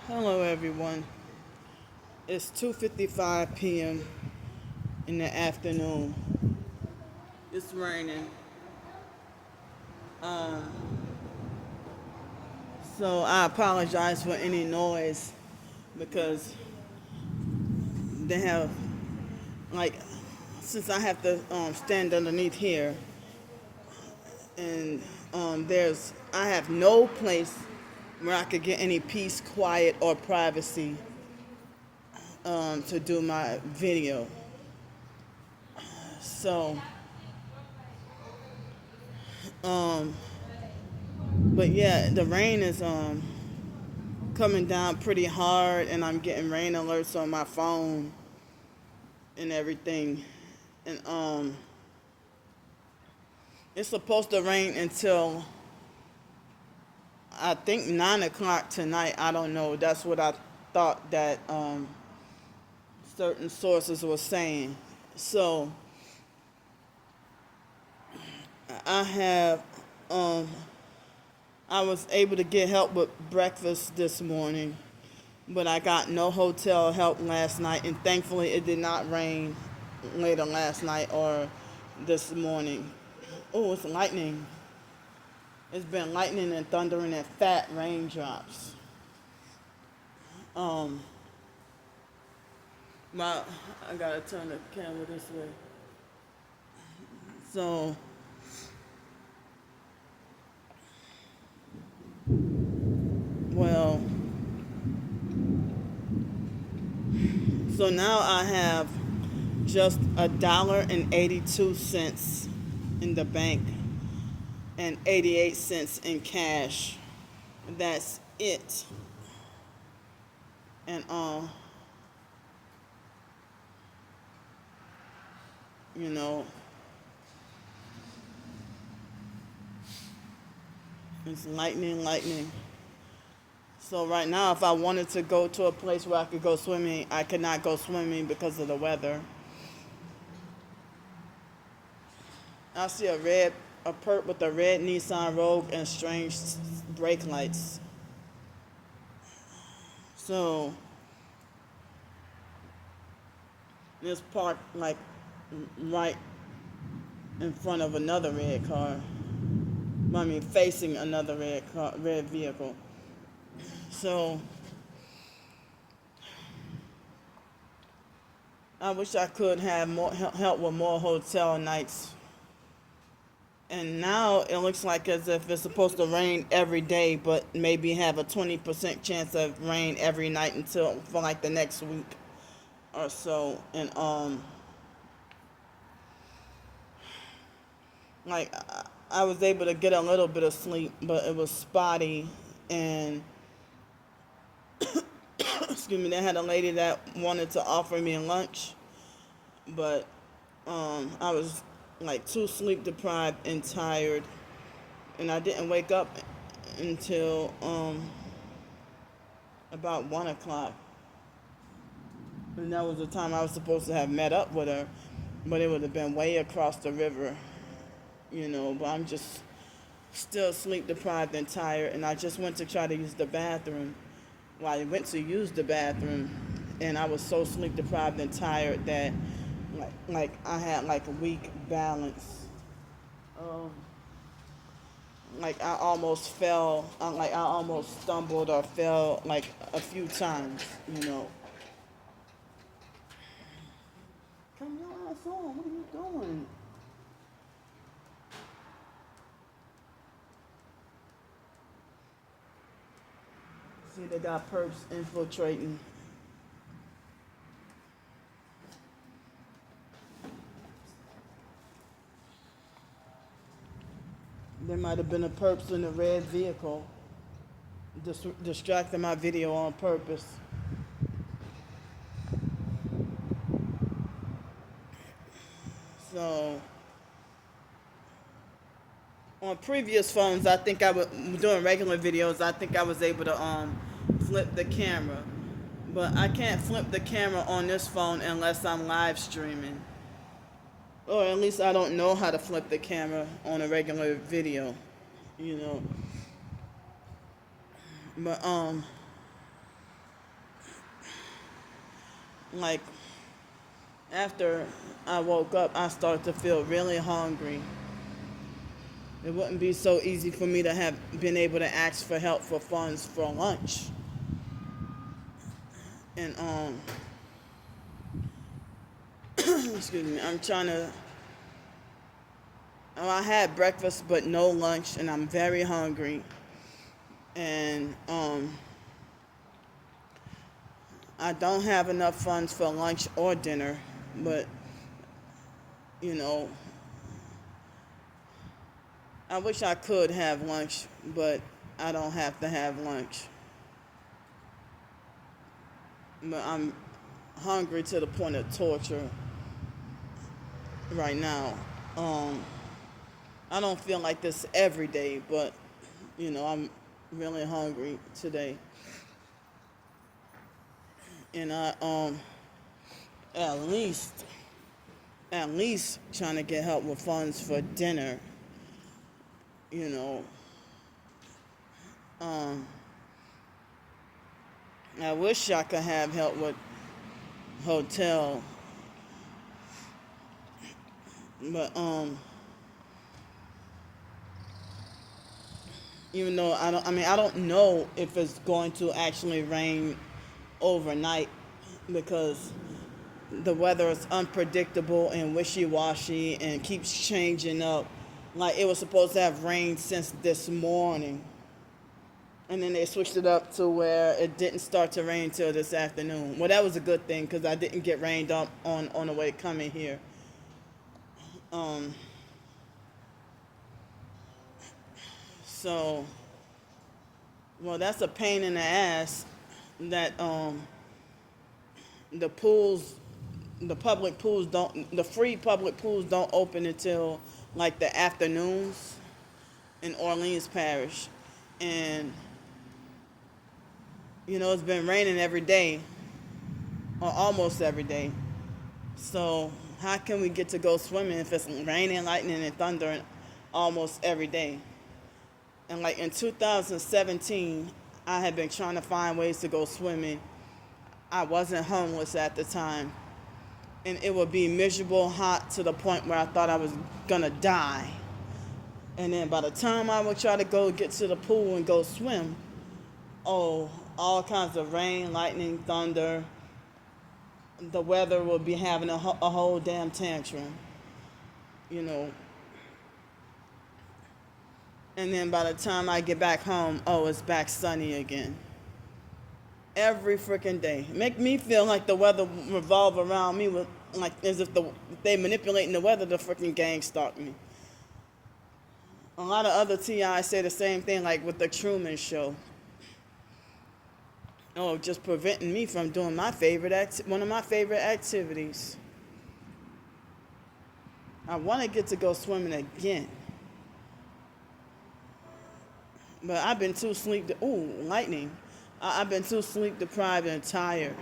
Hello everyone. It's 2:55 p.m. in the afternoon. It's raining. Um, so I apologize for any noise because they have like since I have to stand underneath here and I have no place where I could get any peace, quiet, or privacy to do my video. So but yeah, the rain is coming down pretty hard, and I'm getting rain alerts on my phone and everything. And it's supposed to rain until I think 9 o'clock tonight. I don't know. That's what I thought that certain sources were saying. So I have I was able to get help with breakfast this morning, but I got no hotel help last night, and thankfully it did not rain later last night or this morning. Oh, it's lightning. It's been lightning and thundering and fat raindrops. Um, I gotta turn the camera this way. So, well, so now I have just $1.82 in the bank and 88 cents in cash. That's it. And you know, it's lightning. So right now, if I wanted to go to a place where I could go swimming, I could not go swimming because of the weather. I see a perp with a red Nissan Rogue and strange brake lights. So it's parked like right in front of another red car. I mean, facing another red vehicle. So I wish I could have more help with more hotel nights. And now it looks like as if it's supposed to rain every day, but maybe have a 20% chance of rain every night until for like the next week or so. And like I was able to get a little bit of sleep, but it was spotty. And excuse me, they had a lady that wanted to offer me lunch, but I was like too sleep deprived and tired, and I didn't wake up until about 1 o'clock, and that was the time I was supposed to have met up with her, but it would have been way across the river, but I'm just still sleep deprived and tired, and I just went to try to use the bathroom. Well, I went to use the bathroom, and I was so sleep deprived and tired that like I had like a weak balance. Um, like I almost fell, like I almost stumbled or fell like a few times. Come your ass on! What are you doing? See, they got perps infiltrating. There might have been a perps in a red vehicle, distracting my video on purpose. So, on previous phones, I think I was doing regular videos. I think I was able to flip the camera, but I can't flip the camera on this phone unless I'm live streaming, or at least I don't know how to flip the camera on a regular video. But like after I woke up, I started to feel really hungry. It wouldn't be so easy for me to have been able to ask for help for funds for lunch. And excuse me, I'm trying to. Oh, I had breakfast but no lunch, and I'm very hungry. And I don't have enough funds for lunch or dinner, but you know, I wish I could have lunch, but I don't have to have lunch. But I'm hungry to the point of torture right now. I don't feel like this every day, but I'm really hungry today. And I at least trying to get help with funds for dinner. You know. I wish I could have help with hotel. But even though I don't know if it's going to actually rain overnight, because the weather is unpredictable and wishy-washy and keeps changing up. Like, it was supposed to have rained since this morning, and then they switched it up to where it didn't start to rain till this afternoon. Well, that was a good thing, because I didn't get rained up on the way coming here. So, well, that's a pain in the ass that the free public pools don't open until like the afternoons in Orleans Parish. And it's been raining every day, or almost every day. So how can we get to go swimming if it's raining, lightning, and thunder almost every day? And like in 2017, I had been trying to find ways to go swimming. I wasn't homeless at the time. And it would be miserable hot to the point where I thought I was gonna die. And then by the time I would try to go get to the pool and go swim, all kinds of rain, lightning, thunder. The weather would be having a whole damn tantrum. And then by the time I get back home, it's back sunny again. Every freaking day. Make me feel like the weather revolve around me, with like as if they manipulating the weather to freaking gang stalk me. A lot of other TIs say the same thing, like with the Truman Show. Just preventing me from doing one of my favorite activities. I want to get to go swimming again. But I've been too lightning. I've been too sleep deprived and tired.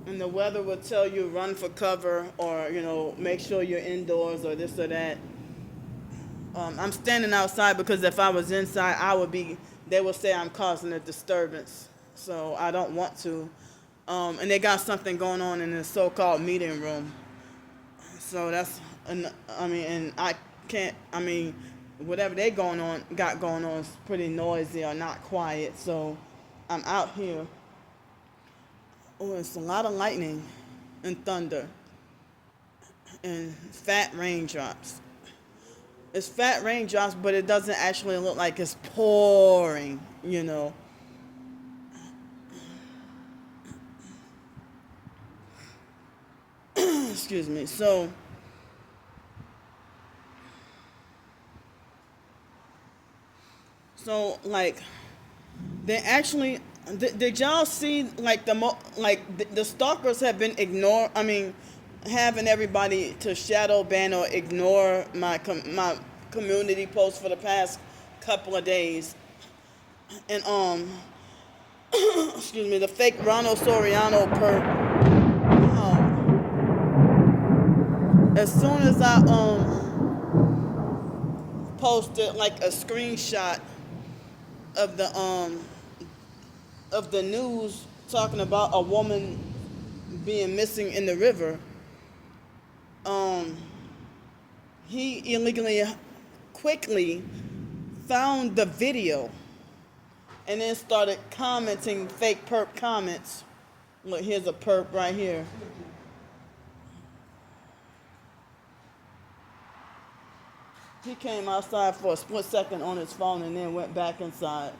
And the weather will tell you run for cover, or make sure you're indoors, or this or that. I'm standing outside because if I was inside, they would say I'm causing a disturbance. So I don't want to. And they got something going on in the so-called meeting room. So and I can't, whatever got going on is pretty noisy or not quiet. So I'm out here. It's a lot of lightning and thunder and fat raindrops. It's fat raindrops, but it doesn't actually look like it's pouring, Excuse me. So like, they actually did y'all see like the stalkers have been having everybody to shadow ban or ignore my community posts for the past couple of days. And excuse me, the fake Ronald Soriano as soon as posted like a screenshot of the news talking about a woman being missing in the river. He illegally quickly found the video and then started commenting fake perp comments. Look, here's a perp right here. He came outside for a split second on his phone and then went back inside.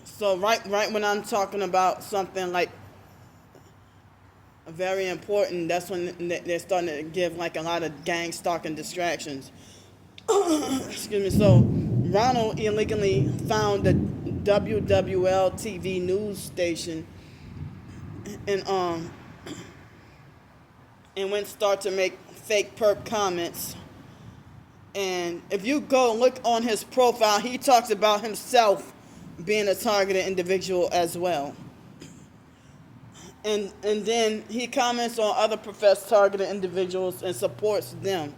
So right when I'm talking about something like very important, that's when they're starting to give like a lot of gang stalking distractions. Excuse me. So Ronald illegally found the WWL TV news station and went start to make fake perp comments. And if you go look on his profile, he talks about himself being a targeted individual as well. And then he comments on other professed targeted individuals and supports them.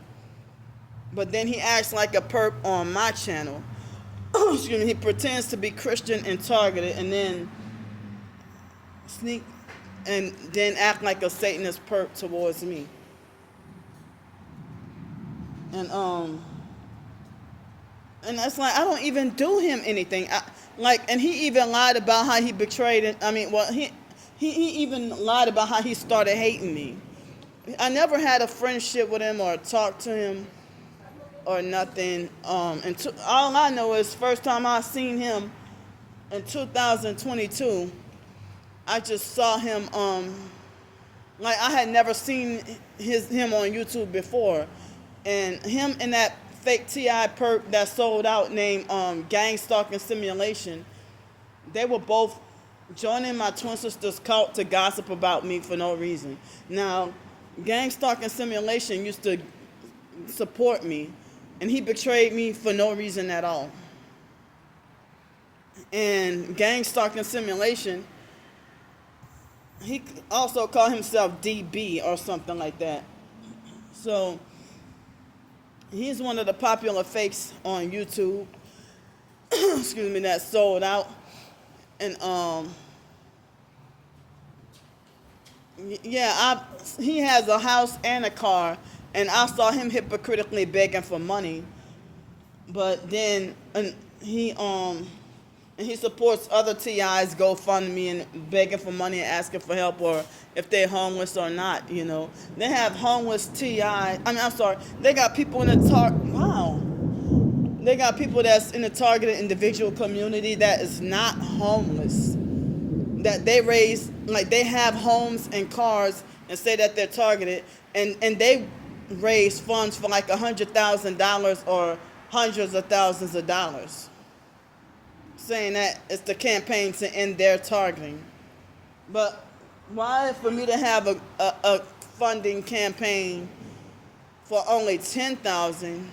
But then he acts like a perp on my channel. Excuse me, he pretends to be Christian and targeted and then act like a Satanist perp towards me. And that's like, I don't even do him anything. And he even lied about how he betrayed it. He even lied about how he started hating me. I never had a friendship with him or talked to him or nothing. All I know is first time I seen him in 2022, I just saw him, I had never seen him on YouTube before. And him and that fake T.I. perp that sold out named Gang Stalking Simulation, they were both joining my twin sister's cult to gossip about me for no reason. Now, Gang Stalking Simulation used to support me, and he betrayed me for no reason at all. And Gang Stalking Simulation, he also called himself DB or something like that. So he's one of the popular fakes on YouTube, excuse me, that sold out. And he has a house and a car, and I saw him hypocritically begging for money. But then he supports other TIs GoFundMe and begging for money and asking for help, or if they're homeless or not. You know, they have homeless They got people in the They got people that's in the targeted individual community that is not homeless, that they raise, like they have homes and cars and say that they're targeted, and they raise funds for like $100,000 or hundreds of thousands of dollars, saying that it's the campaign to end their targeting. But why for me to have a funding campaign for only $10,000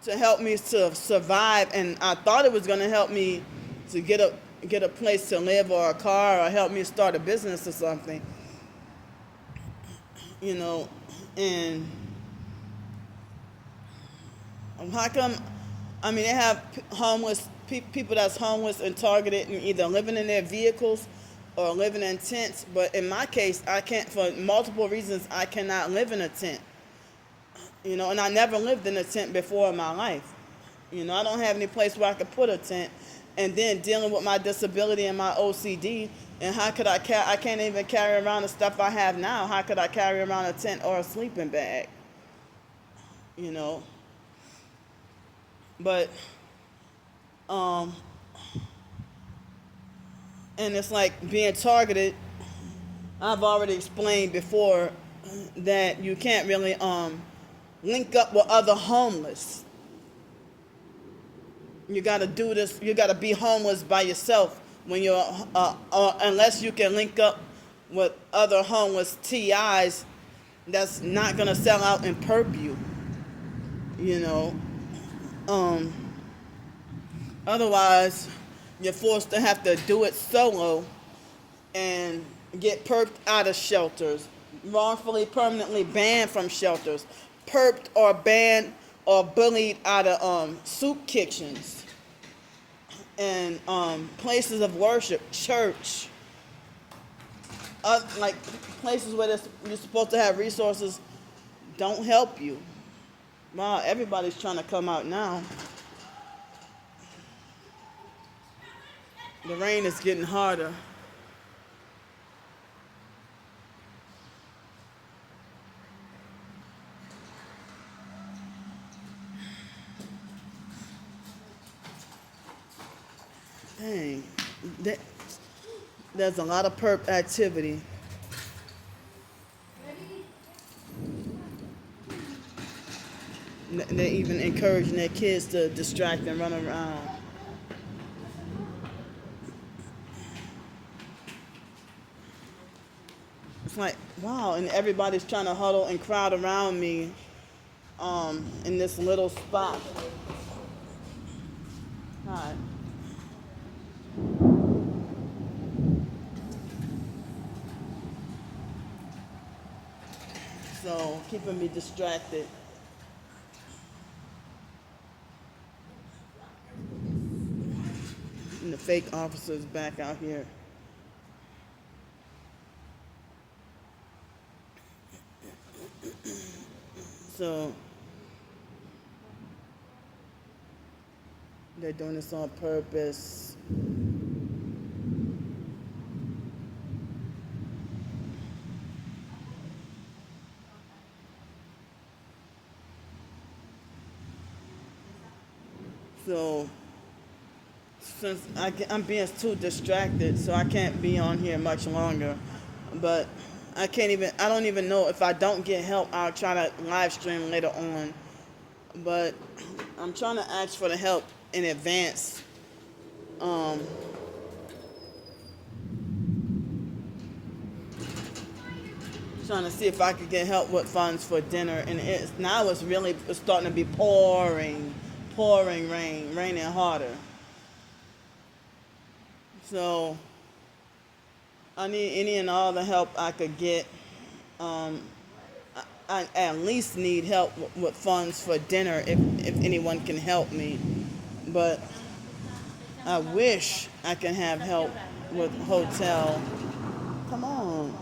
to help me to survive, and I thought it was going to help me to get a place to live or a car or help me start a business or something, you know, and how come, they have homeless people that's homeless and targeted and either living in their vehicles or living in tents, but in my case, I can't, for multiple reasons, I cannot live in a tent. You know, and I never lived in a tent before in my life. You know, I don't have any place where I could put a tent. And then dealing with my disability and my OCD, and how could I can't even carry around the stuff I have now. How could I carry around a tent or a sleeping bag? You know. But, and it's like being targeted. I've already explained before that you can't really, link up with other homeless. You got to do this. You got to be homeless by yourself when you're, unless you can link up with other homeless TIs that's not going to sell out and perp you. You know. Otherwise, you're forced to have to do it solo and get perped out of shelters wrongfully permanently banned from shelters, perped or banned or bullied out of soup kitchens and places of worship, church, like places where you're supposed to have resources, don't help you. Wow, everybody's trying to come out now. The rain is getting harder. Dang, there's a lot of perp activity. They're even encouraging their kids to distract and run around. It's like, wow, and everybody's trying to huddle and crowd around me in this little spot. Hi. So, keeping me distracted. And the fake officers back out here. So, they're doing this on purpose. So, since I'm being too distracted, so I can't be on here much longer. But I don't even know if I don't get help, I'll try to live stream later on. But I'm trying to ask for the help in advance. Trying to see if I could get help with funds for dinner. And it's starting to be pouring rain, raining harder. So I need any and all the help I could get. I at least need help with funds for dinner if anyone can help me. But I wish I can have help with hotel. Come on.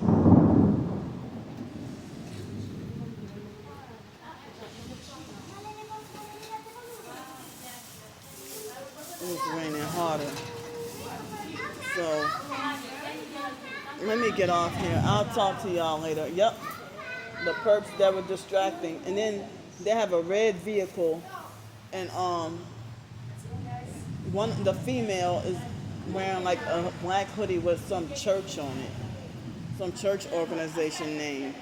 It's raining harder. So let me get off here. I'll talk to y'all later. Yep. The perps that were distracting. And then they have a red vehicle and the female is wearing like a black hoodie with some church on it. Some church organization name.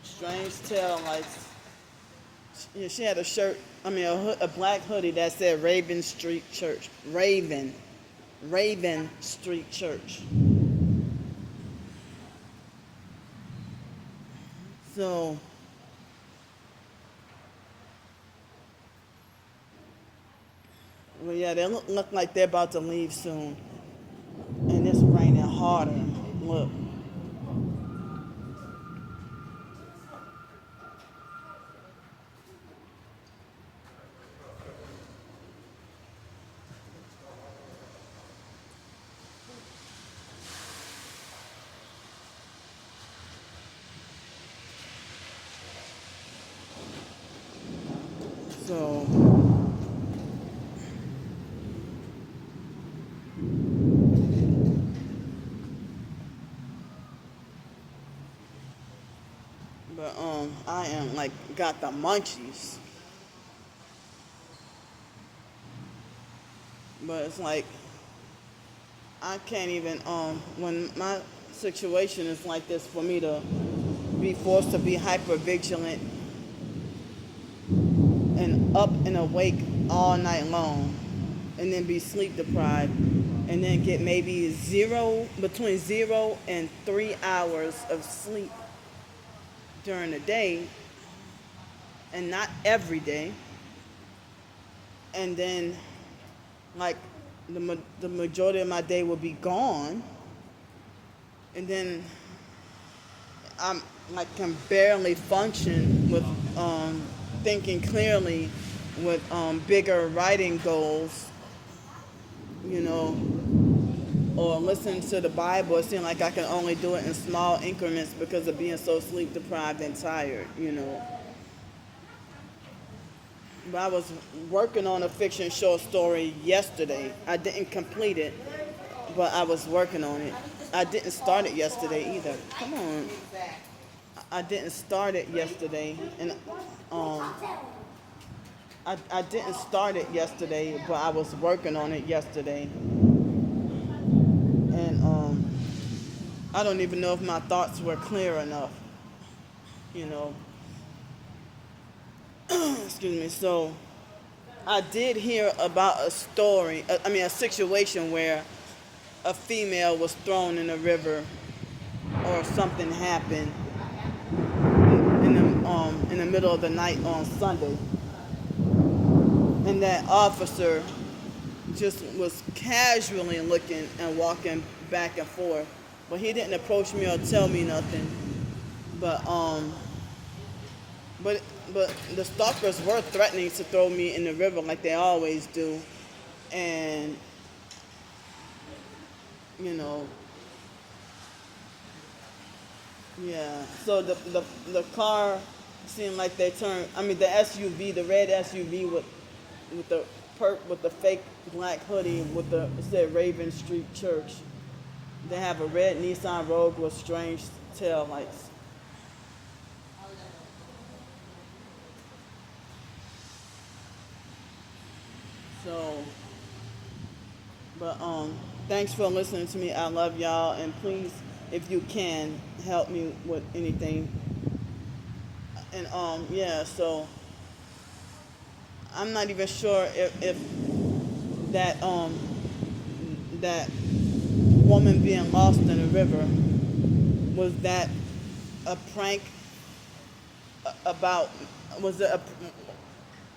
Strange tale, like she had a black hoodie that said Raven Street Church. Raven Street Church. So well, yeah, they look like they're about to leave soon. And it's raining harder. Look. So but I am like got the munchies. But it's like I can't even when my situation is like this for me to be forced to be hyper vigilant and up and awake all night long and then be sleep deprived and then get maybe between 0 and 3 hours of sleep during the day, and not every day, and then like the majority of my day will be gone, and then I'm like can barely function with thinking clearly with bigger writing goals, you know, or listen to the Bible. It seems like I can only do it in small increments because of being so sleep deprived and tired, you know. But I was working on a fiction short story yesterday. I didn't complete it, but I was working on it. I didn't start it yesterday either. Come on. I didn't start it yesterday, and I didn't start it yesterday, but I was working on it yesterday, and I don't even know if my thoughts were clear enough, you know. Excuse me. So I did hear about a story, a situation where a female was thrown in a river or something happened in the middle of the night on Sunday, and that officer just was casually looking and walking back and forth, but he didn't approach me or tell me nothing. But but the stalkers were threatening to throw me in the river like they always do, and you know, yeah. So the car seemed like they turned. I mean, the SUV, the red SUV with the fake black hoodie with it said Raven Street Church. They have a red Nissan Rogue with strange tail lights. So, but thanks for listening to me. I love y'all, and please, if you can, help me with anything. And yeah. So I'm not even sure if that woman being lost in the river was that a prank about was it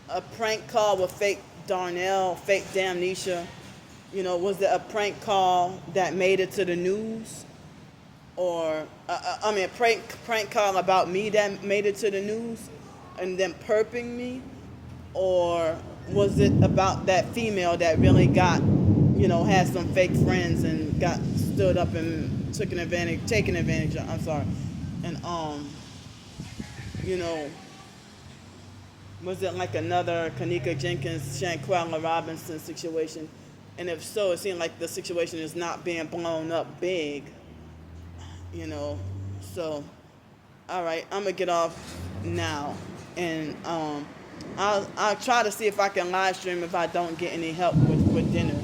a prank call with fake Darnell, fake Damnesia? You know, was it a prank call that made it to the news, or a prank call about me that made it to the news, and then perping me, or was it about that female that really got, you know, had some fake friends and got stood up and taken advantage of, I'm sorry. And you know, was it like another Kanika Jenkins, Shanquella Robinson situation? And if so, it seemed like the situation is not being blown up big, you know. So, all right, I'm gonna get off now, and I'll try to see if I can live stream if I don't get any help with dinner.